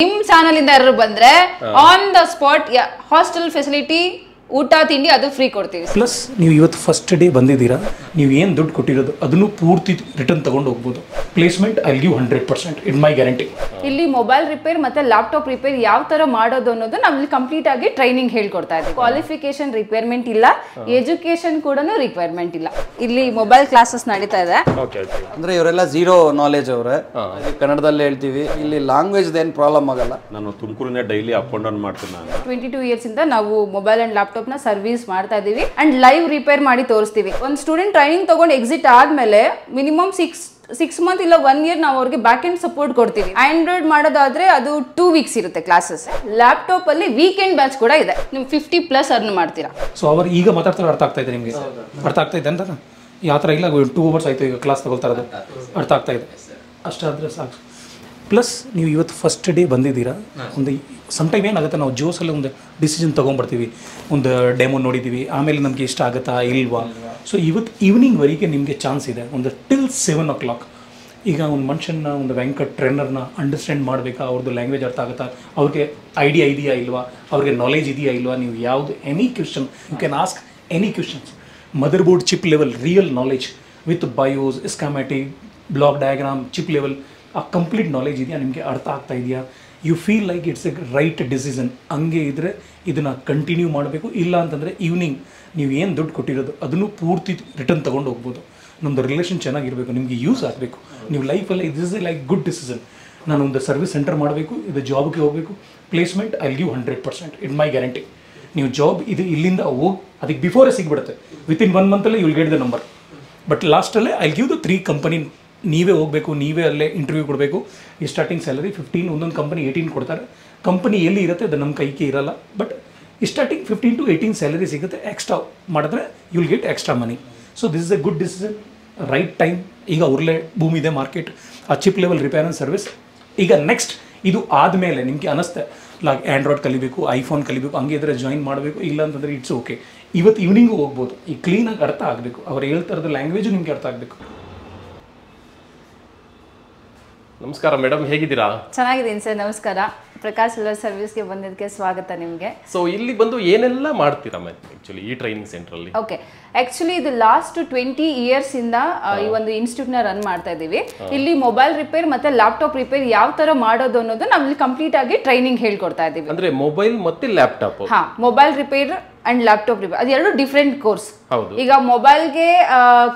ನಿಮ್ಮ ಚಾನಲ್ ಇಂದ ಯಾರು ಬಂದ್ರೆ on the spot hostel facility ಊಟ ತಿಂಡಿ ಅದು ಫ್ರೀ ಕೊಡ್ತೀವಿ. ಪ್ಲಸ್ ನೀವು ಇವತ್ತು ಫಸ್ಟ್ ಡೇ ಬಂದಿದ್ದೀರಾ, ನೀವು ಏನು ದುಡ್ಡು ಕೊಟ್ಟಿರೋದು ಅದನ್ನು ಪೂರ್ತಿ ರಿಟರ್ನ್ ತಗೊಂಡು ಹೋಗ್ಬೋದು. Placement I give 100%, it my guarantee. ಇಲ್ಲಿ ಮೊಬೈಲ್ ರಿಪೇರ್ ಮತ್ತೆ ಲ್ಯಾಪ್ಟಾಪ್ ರಿಪೇರ್ ಯಾವ ತರ ಮಾಡೋದು ಅನ್ನೋದು ನಾವು ಕಂಪ್ಲೀಟ್ ಆಗಿ ಟ್ರೈನಿಂಗ್ ಹೇಳ್ಕೊಡ್ತಾ ಇದ್ದೀವಿ. ಕ್ವಾಲಿಫಿಕೇಶನ್ ರಿಕ್ವೈರ್ಮೆಂಟ್ ಇಲ್ಲ, ಎಜುಕೇಶನ್ ಕೂಡ ರಿಕ್ವೈರ್ಮೆಂಟ್ ಇಲ್ಲ. ಇಲ್ಲಿ ಮೊಬೈಲ್ ಕ್ಲಾಸಸ್ ನಡೀತಾ ಇದೆ. ಅಂದ್ರೆ ಇವರೆಲ್ಲ ಝೀರೋ ನಾಲೆಜ್ ಅವರೇ, ಕನ್ನಡದಲ್ಲಿ ಹೇಳ್ತೀವಿ. ಇಲ್ಲಿ ಲ್ಯಾಂಗ್ವೇಜ್ ಏನು ಪ್ರಾಬ್ಲಮ್ ಆಗಲ್ಲ. ನಾನು ತುಮಕೂರಿನ ಡೈಲಿ ಅಪ್ ಅಂಡ್ ಡೌನ್ ಮಾಡ್ತೀನಿ. ನಾನು 22 ಇಯರ್ಸ್ ಇಂದ ನಾವು ಮೊಬೈಲ್ ಅಂಡ್ ಲ್ಯಾಪ್ಟಾಪ್ ನ ಸರ್ವಿಸ್ ಮಾಡ್ತಾ ಇದೀವಿ ಅಂಡ್ ಲೈವ್ ರಿಪೇರ್ ಮಾಡಿ ತೋರಿಸ್ತೀವಿ. ಒಂದು ಸ್ಟೂಡೆಂಟ್ ಟ್ರೈನಿಂಗ್ ತಗೊಂಡು ಎಕ್ಸಿಟ್ ಆದ್ಮೇಲೆ ಮಿನಿಮಮ್ 6 ಮಂತ್ ಇಲ್ಲ 1 ಇಯರ್ ನಾವು ಅವ್ರಿಗೆ ಬ್ಯಾಕ್ ಎಂಡ್ ಸಪೋರ್ಟ್ ಕೊಡ್ತೀವಿ. ಆಂಡ್ರಾಯ್ಡ್ ಮಾಡೋದಾದ್ರೆ ಅದು 2 ವೀಕ್ಸ್ ಇರುತ್ತೆ ಕ್ಲಾಸಸ್. ಲ್ಯಾಪ್ಟಾಪ್ ಅಲ್ಲಿ ವೀಕೆಂಡ್ ಬ್ಯಾಚ್ ಕೂಡ ಇದೆ. ನೀವು 50+ ಅರ್ನ್ ಮಾಡ್ತೀರಾ. ಸೊ ಅವರು ಈಗ ಮಾತಾಡ್ತಾರೆ, ಅರ್ಥ ಆಗ್ತಾ ಇದೆ ನಿಮಗೆ? ಅರ್ಥ ಆಗ್ತಾ ಇದೆ ಅಂತ ಯಾವ ಥರ ಇಲ್ಲ, 2 ಅವರ್ಸ್ ಆಯಿತು ಈಗ ಕ್ಲಾಸ್ ತಗೊಳ್ತಾ ಇರೋದು, ಅರ್ಥ ಆಗ್ತಾ ಇದೆ. ಅಷ್ಟಾದರೆ ಸಾಕು. ಪ್ಲಸ್ ನೀವು ಇವತ್ತು ಫಸ್ಟ್ ಡೇ ಬಂದಿದ್ದೀರಾ, ಒಂದು ಸಮ್ಟೈಮ್ ಏನಾಗುತ್ತೆ, ನಾವು ಜೋಸಲ್ಲಿ ಒಂದು ಡಿಸಿಷನ್ ತೊಗೊಂಡ್ಬರ್ತೀವಿ, ಒಂದು ಡೆಮೋ ನೋಡಿದ್ದೀವಿ, ಆಮೇಲೆ ನಮಗೆ ಇಷ್ಟ ಆಗುತ್ತಾ ಇಲ್ವಾ. ಸೊ ಇವತ್ತು ಈವ್ನಿಂಗ್ವರೆಗೆ ನಿಮಗೆ ಚಾನ್ಸ್ ಇದೆ, ಒಂದು ಟಿಲ್ 7 o'clock. ಈಗ ಒಂದು ಮನುಷ್ಯನ, ಒಂದು ವೆಂಕಟ್ ಟ್ರೈನರ್ನ ಅಂಡರ್ಸ್ಟ್ಯಾಂಡ್ ಮಾಡಬೇಕಾ, ಅವ್ರದ್ದು ಲ್ಯಾಂಗ್ವೇಜ್ ಅರ್ಥ ಆಗುತ್ತಾ, ಅವ್ರಿಗೆ ಐಡಿಯಾ ಇದೆಯಾ ಇಲ್ವಾ, ಅವ್ರಿಗೆ ನಾಲೆಜ್ ಇದೆಯಾ ಇಲ್ವಾ, ನೀವು ಯಾವುದು any question you can ask any questions. Motherboard chip level real knowledge with BIOS, schematic, block diagram, chip level ಆ ಕಂಪ್ಲೀಟ್ ನಾಲೆಜ್ ಇದೆಯಾ, ನಿಮಗೆ ಅರ್ಥ ಆಗ್ತಾ ಇದೆಯಾ, you feel like it's a right decision. ಹಂಗೆ ಇದ್ದರೆ ಇದನ್ನು ಕಂಟಿನ್ಯೂ ಮಾಡಬೇಕು. ಇಲ್ಲ ಅಂತಂದರೆ ಈವ್ನಿಂಗ್ ನೀವು ಏನು ದುಡ್ಡು ಕೊಟ್ಟಿರೋದು ಅದನ್ನು ಪೂರ್ತಿ ರಿಟರ್ನ್ ತೊಗೊಂಡು ಹೋಗ್ಬೋದು. ನಮ್ಮದು ರಿಲೇಷನ್ ಚೆನ್ನಾಗಿರಬೇಕು, ನಿಮಗೆ ಯೂಸ್ ಆಗಬೇಕು. ನೀವು ಲೈಫಲ್ಲಿ this is like good decision. ನಾನು ಒಂದು ಸರ್ವಿಸ್ ಸೆಂಟರ್ ಮಾಡಬೇಕು, ಇದು ಜಾಬ್ಗೆ ಹೋಗಬೇಕು, placement I give 100%, it my guarantee. ನೀವು ಜಾಬ್ ಇದು ಇಲ್ಲಿಂದ ಹೋಗಿ ಅದಕ್ಕೆ ಬಿಫೋರೇ ಸಿಗ್ಬಿಡುತ್ತೆ. ವಿತಿನ್ 1 ಮಂತಲ್ಲೇ you will get the number. But ಲಾಸ್ಟಲ್ಲೇ ಐ ಗಿವ್ ದ 3 ಕಂಪನಿ. ನೀವೇ ಹೋಗಬೇಕು, ನೀವೇ ಅಲ್ಲೇ ಇಂಟರ್ವ್ಯೂ ಕೊಡಬೇಕು. ಈ ಸ್ಟಾರ್ಟಿಂಗ್ ಸ್ಯಾಲರಿ 15, ಒಂದೊಂದು ಕಂಪನಿ 18 ಕೊಡ್ತಾರೆ. ಕಂಪನಿ ಎಲ್ಲಿ ಇರುತ್ತೆ ಅದು ನಮ್ಮ ಕೈಗೆ ಇರಲ್ಲ. ಬಟ್ ಈ ಸ್ಟಾರ್ಟಿಂಗ್ 15 to 18 ಸ್ಯಾಲರಿ ಸಿಗುತ್ತೆ. ಎಕ್ಸ್ಟ್ರಾ ಮಾಡಿದ್ರೆ you will get extra money. So this is a good decision, right time. ಈಗ ಉರ್ಲೆ ಭೂಮಿ ಇದೆ, ಮಾರ್ಕೆಟ್, ಆ chip level repair and service. ಈಗ ನೆಕ್ಸ್ಟ್ ಇದು ಆದಮೇಲೆ ನಿಮಗೆ ಅನ್ನಿಸ್ತೆ ಲೈಕ್ ಆ್ಯಂಡ್ರಾಯ್ಡ್ ಕಲಿಬೇಕು, ಐಫೋನ್ ಕಲಿಬೇಕು, ಹಂಗೆ ಇದ್ರೆ ಜಾಯಿನ್ ಮಾಡಬೇಕು. ಇಲ್ಲ ಅಂತಂದರೆ ಇಟ್ಸ್ ಓಕೆ, ಇವತ್ತು ಈವ್ನಿಂಗು ಹೋಗ್ಬೋದು. ಈ ಕ್ಲೀನಾಗಿ ಅರ್ಥ ಆಗಬೇಕು, ಅವ್ರು ಹೇಳ್ತಾ ಇರೋದು ಲ್ಯಾಂಗ್ವೇಜು ನಿಮಗೆ ಅರ್ಥ ಆಗಬೇಕು. ನಮಸ್ಕಾರ ಮೇಡಮ್, ಹೇಗಿದ್ದೀರಾ? ಚೆನ್ನಾಗಿದ್ದೀನಿ ಸರ್, ನಮಸ್ಕಾರ. ಪ್ರಕಾಶ್ ಸೋಲಾರ್ ಸರ್ವಿಸ್ಗೆ ಬಂದಿದ್ದಕ್ಕೆ ಸ್ವಾಗತ ನಿಮಗೆ. ಸೊ ಇಲ್ಲಿ ಬಂದು ಏನೆಲ್ಲ ಮಾಡ್ತೀರಾ ಆಕ್ಚುಲಿ ಈ ಟ್ರೈನಿಂಗ್ ಸೆಂಟರ್ ಅಲ್ಲಿ? ಓಕೆ, ಆಕ್ಚುಲಿ ಇದು ಲಾಸ್ಟ್ 20 ಇಯರ್ಸ್ ಇಂದ ಈ ಒಂದು ಇನ್ಸ್ಟಿಟ್ಯೂಟ್ ನ ರನ್ ಮಾಡ್ತಾ ಇದೀವಿ. ಇಲ್ಲಿ ಮೊಬೈಲ್ ರಿಪೇರ್ ಮತ್ತೆ ಲ್ಯಾಪ್ಟಾಪ್ ರಿಪೇರ್ ಯಾವ ತರ ಮಾಡೋದು ಅನ್ನೋದು ನಾವು ಇಲ್ಲಿ ಕಂಪ್ಲೀಟ್ ಆಗಿ ಟ್ರೈನಿಂಗ್ ಹೇಳ್ಕೊಡ್ತಾ ಇದೀವಿ. ಅಂದ್ರೆ ಮೊಬೈಲ್ ಮತ್ತೆ ಲ್ಯಾಪ್ಟಾಪ್? ಹಾ, mobile repair and laptop repair ಅದು ಎರಡು ಡಿಫ್ರೆಂಟ್ ಕೋರ್ಸ್. ಈಗ ಮೊಬೈಲ್ಗೆ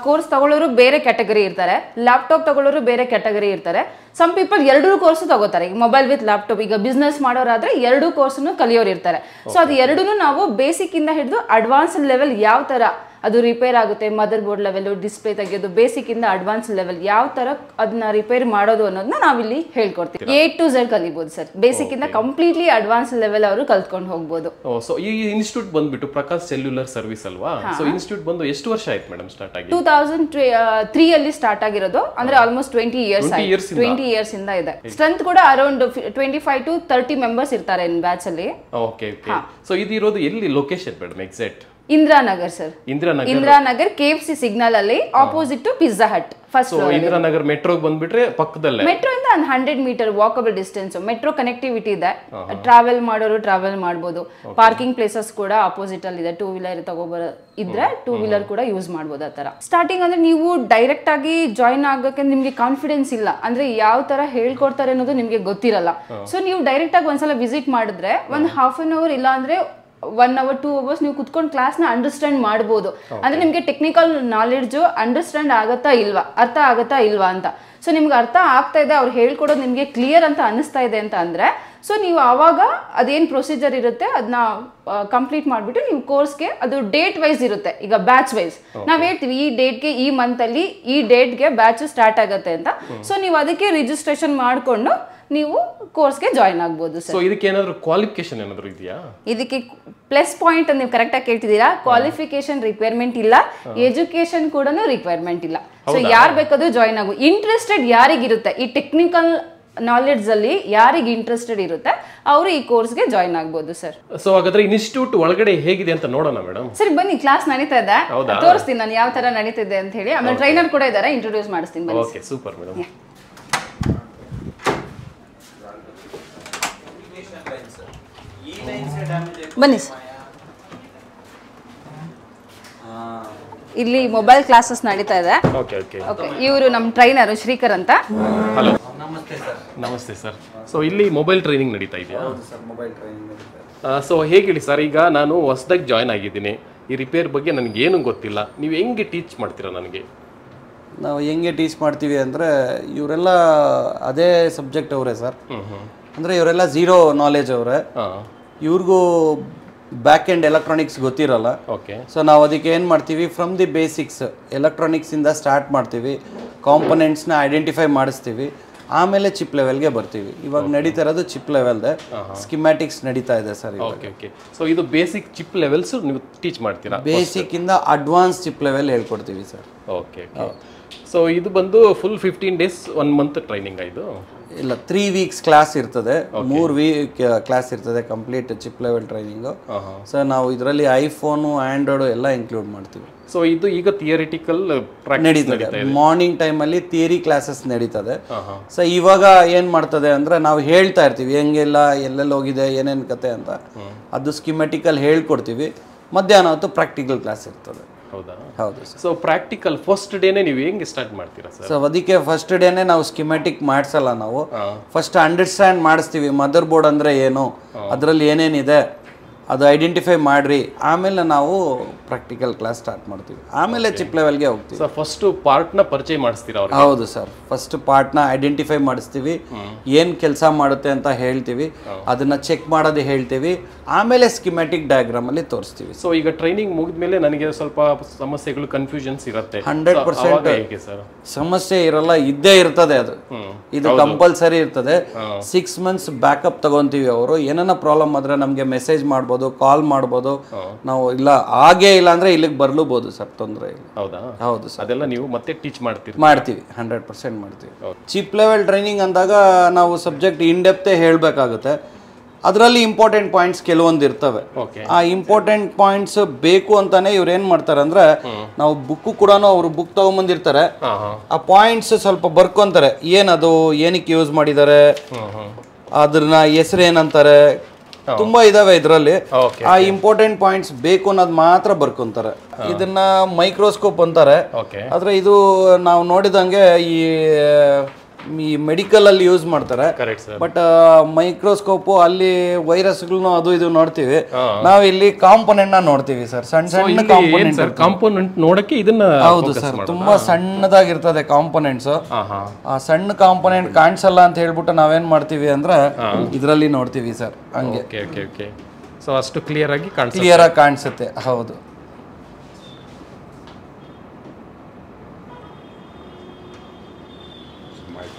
ಕೋರ್ಸ್ ತಗೊಳ್ಳೋರು ಬೇರೆ ಕ್ಯಾಟಗರಿ ಇರ್ತಾರೆ, ಲ್ಯಾಪ್ಟಾಪ್ ತಗೊಳ್ಳೋರು ಬೇರೆ ಕ್ಯಾಟಗರಿ ಇರ್ತಾರೆ. ಸಮ್ ಪೀಪಲ್ 2 ಕೋರ್ಸ್ ತಗೋತಾರೆ. ಈಗ ಮೊಬೈಲ್ ವಿತ್ ಲ್ಯಾಪ್ಟಾಪ್, ಈಗ ಬಿಸ್ನೆಸ್ ಮಾಡೋರಾದ್ರೆ 2 ಕೋರ್ಸ್ನು ಕಲಿಯೋರು ಇರ್ತಾರೆ. ಸೊ ಅದು ಎರಡೂ ನಾವು ಬೇಸಿಕ್ ಇಂದ ಹಿಡಿದು ಅಡ್ವಾನ್ಸ್ ಲೆವೆಲ್ ಯಾವ ತರ ಅದು ರಿಪೇರ್ ಆಗುತ್ತೆ, ಮದರ್ ಬೋರ್ಡ್ ಲೆವೆಲ್, ಡಿಸ್ಪ್ಲೇ ತೆಗೆಯೋದು, ಬೇಸಿಕ್ ಇಂದ ಅಡ್ವಾನ್ಸ್ ಲೆವೆಲ್ ಯಾವ ತರ ಅದನ್ನ ರಿಪೇರ್ ಮಾಡೋದು ಅನ್ನೋದನ್ನ ನಾವಿಲ್ಲಿ ಹೇಳ್ಕೊಡ್ತೀವಿ. A to Z ಕಲಿಬಹುದು ಸರ್. ಬೇಸಿಕ್ ಇಂದ ಕಂಪ್ಲೀಟ್ಲಿ ಅಡ್ವಾನ್ಸ್ ಲೆವೆಲ್ ಅವರು ಕಲ್ತ್ಕೊಂಡು ಹೋಗ್ಬೋದು. ಸೊ ಈ ಇನ್ಸ್ಟಿಟ್ಯೂಟ್ ಬಂದ್ಬಿಟ್ಟು ಪ್ರಕಾಶ್ ಸೆಲ್ಯುಲರ್ ಸರ್ವಿಸ್ ಅಲ್ವಾ? ಸೊ ಇನ್ಸ್ಟಿಟ್ಯೂಟ್ ಬಂದು ಎಷ್ಟು ವರ್ಷ ಆಯ್ತು ಮೇಡಮ್ ಸ್ಟಾರ್ಟ್ ಆಗಿ? 2003 ಅಲ್ಲಿ ಸ್ಟಾರ್ಟ್ ಆಗಿರೋದು. ಅಂದ್ರೆ ಆಲ್ಮೋಸ್ಟ್ 20 ಇಯರ್ಸ್ ಇಂದ ಇದೆ. ಸ್ಟ್ರೆಂತ್ ಕೂಡ ಅರೌಂಡ್ 25 to 30 ಮೆಂಬರ್ಸ್ ಇರ್ತಾರೆ ಇನ್ ಬ್ಯಾಚ್ ಅಲ್ಲಿ. Okay okay. ಸೊ ಇದು ಇರೋದು ಎಲ್ಲಿ location madam exact? Indiranagar sir. Indiranagar KFC signal ಅಲ್ಲಿ opposite to Pizza Hut first floor. Indiranagar ಮೆಟ್ರೋಗೆ ಬಂದ್ಬಿಟ್ರೆ ಪಕ್ಕದಲ್ಲೇ. ಮೆಟ್ರೋ ಇಂದ 100 metre walkable distance. Metro connectivity ಇದೆ, ಟ್ರಾವೆಲ್ ಮಾಡೋರು ಟ್ರಾವೆಲ್ ಮಾಡಬಹುದು. ಪಾರ್ಕಿಂಗ್ ಪ್ಲೇಸಸ್ ಕೂಡ ಆಪೋಸಿಟ್ ಅಲ್ಲಿ ಇದೆ. 2 ವೀಲರ್ ತಗೋಬರ ಇದ್ರೆ 2 ವೀಲರ್ ಕೂಡ ಯೂಸ್ ಮಾಡಬಹುದು. ಆ ತರ ಸ್ಟಾರ್ಟಿಂಗ್ ಅಂದ್ರೆ ನೀವು ಡೈರೆಕ್ಟ್ ಆಗಿ ಜಾಯಿನ್ ಆಗಕ್ಕೆ ನಿಮ್ಗೆ ಕಾನ್ಫಿಡೆನ್ಸ್ ಇಲ್ಲ, ಅಂದ್ರೆ ಯಾವ ತರ ಹೇಳ್ಕೊಡ್ತಾರೆ ಅನ್ನೋದು ನಿಮ್ಗೆ ಗೊತ್ತಿರಲ್ಲ. ಸೊ ನೀವು ಡೈರೆಕ್ಟ್ ಆಗಿ ಒಂದ್ಸಲ ವಿಸಿಟ್ ಮಾಡಿದ್ರೆ ಒಂದು ಹಾಫ್ ಅನ್ ಅವರ್ ಇಲ್ಲ ಅಂದ್ರೆ 1 hour 2 hours ನೀವು ಕುತ್ಕೊಂಡು ಕ್ಲಾಸ್ನ ಅಂಡರ್ಸ್ಟ್ಯಾಂಡ್ ಮಾಡ್ಬೋದು. ಅಂದ್ರೆ ನಿಮ್ಗೆ ಟೆಕ್ನಿಕಲ್ ನಾಲೆಡ್ಜ್ ಅಂಡರ್ಸ್ಟ್ಯಾಂಡ್ ಆಗತ್ತಾ ಇಲ್ವಾ, ಅರ್ಥ ಆಗತ್ತಾ ಇಲ್ವಾ ಅಂತ. ಸೊ ನಿಮ್ಗೆ ಅರ್ಥ ಆಗ್ತಾ ಇದೆ, ಅವ್ರು ಹೇಳ್ಕೊಡೋದು ನಿಮ್ಗೆ ಕ್ಲಿಯರ್ ಅಂತ ಅನಿಸ್ತಾ ಇದೆ ಅಂತ ಅಂದ್ರೆ ಸೊ ನೀವು ಆವಾಗ ಅದೇನು ಪ್ರೊಸೀಜರ್ ಇರುತ್ತೆ ಅದನ್ನ ಕಂಪ್ಲೀಟ್ ಮಾಡಿಬಿಟ್ಟು ನೀವು ಕೋರ್ಸ್ಗೆ, ಅದು ಡೇಟ್ ವೈಸ್ ಇರುತ್ತೆ. ಈಗ ಬ್ಯಾಚ್ ವೈಸ್ ನಾವು ಹೇಳ್ತೀವಿ ಈ ಡೇಟ್ಗೆ, ಈ ಮಂತಲ್ಲಿ ಈ ಡೇಟ್ಗೆ ಬ್ಯಾಚ್ ಸ್ಟಾರ್ಟ್ ಆಗುತ್ತೆ ಅಂತ. ಸೊ ನೀವು ಅದಕ್ಕೆ ರಿಜಿಸ್ಟ್ರೇಷನ್ ಮಾಡಿಕೊಂಡು ನೀವು ಕೋರ್ಸ್ಗೆ ಜಾಯಿನ್ ಆಗ್ಬೋದು ಸರ್. ಸೊ ಇದಕ್ಕೆ ಏನಾದರೂ ಕ್ವಾಲಿಫಿಕೇಶನ್ ಏನಾದರೂ ಇದೆಯಾ? ಇದಕ್ಕೆ ಪ್ಲಸ್ ಪಾಯಿಂಟ್ ನೀವು ಕರೆಕ್ಟ್ ಆಗಿ ಕೇಳ್ತಿದ್ದೀರಾ. ಕ್ವಾಲಿಫಿಕೇಶನ್ ರಿಕ್ವೈರ್ಮೆಂಟ್ ಇಲ್ಲ, ಎಜುಕೇಶನ್ ಕೂಡ ರಿಕ್ವೈರ್ಮೆಂಟ್ ಇಲ್ಲ. ಸೊ ಯಾರು ಬೇಕಾದ್ರೂ ಜಾಯಿನ್ ಆಗು. ಇಂಟ್ರೆಸ್ಟೆಡ್ ಯಾರಿಗಿರುತ್ತೆ ಈ ಟೆಕ್ನಿಕಲ್ ನಾಲೆಡ್ಜ್ ಅಲ್ಲಿ, ಯಾರಿಗೆ ಇಂಟ್ರೆಸ್ಟೆಡ್ ಇರುತ್ತೆ ಅವರು ಈ ಕೋರ್ಸ್ಗೆ ಜಾಯಿನ್ ಆಗ್ಬೋದು ಸರ್. ಸೊ ಹಾಗಾದ್ರೆ ಇನ್ಸ್ಟಿಟ್ಯೂಟ್ ಒಳಗಡೆ ಹೇಗಿದೆ ಅಂತ ನೋಡೋಣ ಮೇಡಮ್. ಸರಿ ಬನ್ನಿ, ಕ್ಲಾಸ್ ನಡೀತಾ ಇದೆ, ತೋರಿಸ್ತೀನಿ ನಾನು ಯಾವ ತರ ನಡೀತಿದೆ ಅಂತ ಹೇಳಿ. ಆಮೇಲೆ ಟ್ರೈನರ್ ಕೂಡ ಇದ್ದಾರೆ, ಇಂಟ್ರೊಡ್ಯೂಸ್ ಮಾಡಿಸ್ತೀನಿ. Okay, super madam. ಬನ್ನಿ ಸರ್. ಇಲ್ಲಿ ಮೊಬೈಲ್ ಕ್ಲಾಸಸ್ ನಡೀತಾ ಇದೆ. ಓಕೆ ಓಕೆ ಓಕೆ, ಇವರು ನಮ್ಮ ಟ್ರೈನರು ಶ್ರೀಕರ್ ಅಂತ. ಹಲೋ, ನಮಸ್ತೆ ಸರ್. ನಮಸ್ತೆ ಸರ್. ಸೊ ಇಲ್ಲಿ ಮೊಬೈಲ್ ಟ್ರೈನಿಂಗ್ ನಡೀತಾ ಇದೆಯಾ? ಹೌದು ಸರ್, ಮೊಬೈಲ್ ಟ್ರೈನಿಂಗ್. ಸೊ ಹೇಳಿ ಸರ್, ಈಗ ನಾನು ಹೊಸದಾಗಿ ಜಾಯ್ನ್ ಆಗಿದ್ದೀನಿ, ಈ ರಿಪೇರ್ ಬಗ್ಗೆ ನನಗೇನು ಗೊತ್ತಿಲ್ಲ, ನೀವು ಹೆಂಗೆ ಟೀಚ್ ಮಾಡ್ತೀರಾ ನನಗೆ? ನಾವು ಹೆಂಗೆ ಟೀಚ್ ಮಾಡ್ತೀವಿ ಅಂದರೆ ಇವರೆಲ್ಲ ಅದೇ ಸಬ್ಜೆಕ್ಟ್ ಅವರೇ ಸರ್. ಅಂದರೆ ಇವರೆಲ್ಲ ಝೀರೋ ನಾಲೆಜ್ ಅವರೇ. ಇವ್ರಿಗೂ ಬ್ಯಾಕ್ ಎಂಡ್ ಎಲೆಕ್ಟ್ರಾನಿಕ್ಸ್ ಗೊತ್ತಿರಲ್ಲ. ಓಕೆ. ಸೊ ನಾವು ಅದಕ್ಕೆ ಏನು ಮಾಡ್ತೀವಿ, ಫ್ರಮ್ ದಿ ಬೇಸಿಕ್ಸ್ ಎಲೆಕ್ಟ್ರಾನಿಕ್ಸಿಂದ ಸ್ಟಾರ್ಟ್ ಮಾಡ್ತೀವಿ, ಕಾಂಪೊನೆಂಟ್ಸ್ನ ಐಡೆಂಟಿಫೈ ಮಾಡಿಸ್ತೀವಿ, ಆಮೇಲೆ ಚಿಪ್ ಲೆವೆಲ್ಗೆ ಬರ್ತೀವಿ. ಇವಾಗ ನಡೀತಾ ಇರೋದು ಚಿಪ್ ಲೆವೆಲ್ದೆ, ಸ್ಕಿಮ್ಯಾಟಿಕ್ಸ್ ನಡೀತಾ ಇದೆ ಸರ್. Okay okay. ಸೊ ಇದು ಬೇಸಿಕ್ ಚಿಪ್ ಲೆವೆಲ್ಸ್ ನೀವು ಟೀಚ್ ಮಾಡ್ತೀರಾ? ಬೇಸಿಕ್ಕಿಂದ ಅಡ್ವಾನ್ಸ್ ಚಿಪ್ ಲೆವೆಲ್ ಹೇಳ್ಕೊಡ್ತೀವಿ ಸರ್. Okay okay. ಸೊ ಇದು ಬಂದು ಫುಲ್ 15 days 1 month ಟ್ರೈನಿಂಗ್ ಇದು? ಇಲ್ಲ, 3 weeks ಕ್ಲಾಸ್ ಇರ್ತದೆ, 3 week ಕ್ಲಾಸ್ ಇರ್ತದೆ complete chip level training. So ನಾವು ಇದರಲ್ಲಿ ಐಫೋನು, ಆಂಡ್ರಾಯ್ಡು ಎಲ್ಲ ಇನ್ಕ್ಲೂಡ್ ಮಾಡ್ತೀವಿ. ಸೊ ಇದು ಈಗ ಥಿಯರಿಟಿಕಲ್ ನಡೀತದೆ. ಮಾರ್ನಿಂಗ್ ಟೈಮಲ್ಲಿ ಥಿಯರಿ ಕ್ಲಾಸಸ್ ನಡೀತದೆ. ಸೊ ಇವಾಗ ಏನು ಮಾಡ್ತದೆ ಅಂದರೆ ನಾವು ಹೇಳ್ತಾ ಇರ್ತೀವಿ ಹೆಂಗೆಲ್ಲ ಎಲ್ಲೆಲ್ಲಿ ಹೋಗಿದೆ ಏನೇನು ಕತೆ ಅಂತ, ಅದು ಸ್ಕಿಮೆಟಿಕಲ್ ಹೇಳ್ಕೊಡ್ತೀವಿ. ಮಧ್ಯಾಹ್ನ ಹೊತ್ತು ಪ್ರಾಕ್ಟಿಕಲ್ ಕ್ಲಾಸ್ ಇರ್ತದೆ. ಹೌದಾ? ಹೌದು ಸರ್. ಸೊ ಪ್ರಾಕ್ಟಿಕಲ್ ಫಸ್ಟ್ ಡೇನೇ ನೀವು ಹೆಂಗೆ ಸ್ಟಾರ್ಟ್ ಮಾಡ್ತೀರಾ ಸರ್? ಸೊ ಅದಕ್ಕೆ ಫಸ್ಟ್ ಡೇನೇ ನಾವು ಸ್ಕಿಮೆಟಿಕ್ ಮಾಡಿಸಲ್ಲ, ನಾವು ಫಸ್ಟ್ ಅಂಡರ್ಸ್ಟ್ಯಾಂಡ್ ಮಾಡಿಸ್ತೀವಿ. ಮದರ್ ಬೋರ್ಡ್ ಅಂದರೆ ಏನು, ಅದರಲ್ಲಿ ಏನೇನಿದೆ ಅದು ಐಡೆಂಟಿಫೈ ಮಾಡ್ರಿ, ಆಮೇಲೆ ನಾವು ಪ್ರಾಕ್ಟಿಕಲ್ ಕ್ಲಾಸ್ ಸ್ಟಾರ್ಟ್ ಮಾಡ್ತೀವಿ, ಆಮೇಲೆ ಚಿಪ್ ಲೆವೆಲ್ಗೆ ಹೋಗ್ತೀವಿ. ಸೊ ಫಸ್ಟ್ ಪಾರ್ಟ್ನ ಪರಿಚಯ ಮಾಡಿಸ್ತೀರಾ ಅವ್ರಿಗೆ? ಹೌದು ಸರ್, ಫಸ್ಟ್ ಪಾರ್ಟ್ನ ಐಡೆಂಟಿಫೈ ಮಾಡಿಸ್ತೀವಿ, ಏನು ಕೆಲಸ ಮಾಡುತ್ತೆ ಅಂತ ಹೇಳ್ತೀವಿ, ಅದನ್ನ ಚೆಕ್ ಮಾಡೋದು ಹೇಳ್ತೀವಿ, ಆಮೇಲೆ ಸ್ಕಿಮ್ಯಾಟಿಕ್ ಡಯಾಗ್ರಾಮಲ್ಲಿ ತೋರಿಸ್ತೀವಿ. ಸೊ ಈಗ ಟ್ರೈನಿಂಗ್ ಮುಗಿದ್ಮೇಲೆ ನನಗೆ ಸ್ವಲ್ಪ ಸಮಸ್ಯೆಗಳು, ಕನ್ಫ್ಯೂಷನ್ಸ್ ಇರುತ್ತೆ. 100% ಸಮಸ್ಯೆ ಇರಲ್ಲ, ಇದ್ದೇ ಇರ್ತದೆ. ಅದು ಇದು ಕಂಪಲ್ಸರಿ ಇರ್ತದೆ. 6 months ಬ್ಯಾಕಪ್ ತಗೊಂತೀವಿ. ಅವರು ಏನನ್ನ ಪ್ರಾಬ್ಲಮ್ ಆದ್ರೆ ನಮಗೆ ಮೆಸೇಜ್ ಮಾಡ್ಬೋದು, ಕಾಲ್ ಮಾಡ್ಬೋದು. ನಾವು ಇಲ್ಲ ಹಾಗೇ ಇಲ್ಲ ಅಂದ್ರೆ ಇಲ್ಲಿಗೆ ಬರ್ಲೂಬಹುದು ಸರ್, ತೊಂದರೆ ಇಲ್ಲ. ಹೌದಾ? ಹೌದು ಸರ್, ಅದೆಲ್ಲ ನೀವು ಮತ್ತೆ ಟೀಚ್ ಮಾಡ್ತೀವಿ? 100% ಮಾಡ್ತೀವಿ. ಚಿಪ್ ಲೆವೆಲ್ ಟ್ರೈನಿಂಗ್ ಅಂದಾಗ ನಾವು ಸಬ್ಜೆಕ್ಟ್ ಇನ್ ಡೆಪ್ತೇ ಹೇಳಬೇಕಾಗುತ್ತೆ. ಅದರಲ್ಲಿ ಇಂಪಾರ್ಟೆಂಟ್ ಪಾಯಿಂಟ್ಸ್ ಕೆಲವೊಂದು ಇರ್ತವೆ. ಆ ಇಂಪಾರ್ಟೆಂಟ್ ಪಾಯಿಂಟ್ಸ್ ಬೇಕು ಅಂತಾನೆ ಇವ್ರು ಏನ್ ಮಾಡ್ತಾರೆ ಅಂದ್ರೆ, ನಾವು ಬುಕ್ ಕೂಡ ಅವರು ಬುಕ್ ತಗೊಂಬಂದಿರ್ತಾರೆ, ಆ ಪಾಯಿಂಟ್ಸ್ ಸ್ವಲ್ಪ ಬರ್ಕೊಂತಾರೆ, ಏನದು, ಏನಕ್ಕೆ ಯೂಸ್ ಮಾಡಿದ್ದಾರೆ, ಅದ್ರನ್ನ ಹೆಸರು ಏನಂತಾರೆ, ತುಂಬಾ ಇದಾವೆ ಇದರಲ್ಲಿ. ಆ ಇಂಪಾರ್ಟೆಂಟ್ ಪಾಯಿಂಟ್ಸ್ ಬೇಕು ಅನ್ನೋದು ಮಾತ್ರ ಬರ್ಕೊಂತಾರೆ. ಇದನ್ನ ಮೈಕ್ರೋಸ್ಕೋಪ್ ಅಂತಾರೆ. ಆದ್ರೆ ಇದು ನಾವು ನೋಡಿದಂಗೆ ಈ ಮೆಡಿಕಲ್ ಅಲ್ಲಿ ಯೂಸ್ ಮಾಡ್ತಾರೆ. ಬಟ್ ಮೈಕ್ರೋಸ್ಕೋಪ್ ಅಲ್ಲಿ ವೈರಸ್ಗಳನ್ನು ಅದು ಇದು ನೋಡ್ತೀವಿ, ನಾವು ಇಲ್ಲಿ ಕಾಂಪೊನೆಂಟ್ ನ ನೋಡ್ತೀವಿ ಸರ್. ಸಣ್ಣ ಸಣ್ಣ ಕಾಂಪೊನೆಂಟ್ ನೋಡಕ್ಕೆ ಇದನ್ನ. ಹೌದು ಸರ್, ತುಂಬಾ ಸಣ್ಣದಾಗಿರ್ತದೆ ಕಾಂಪೊನೆಂಟ್ಸ್. ಆ ಸಣ್ಣ ಕಾಂಪೊನೆಂಟ್ ಕಾಣಿಸಲ್ಲ ಅಂತ ಹೇಳ್ಬಿಟ್ಟು ನಾವೇನ್ ಮಾಡ್ತೀವಿ ಅಂದ್ರೆ ಇದರಲ್ಲಿ ನೋಡ್ತೀವಿ ಸರ್. ಹಂಗೆ ಸೊ ಅಷ್ಟು ಕ್ಲಿಯರ್ ಆಗಿ ಕಾಣಿಸುತ್ತೆ. ಹೌದು.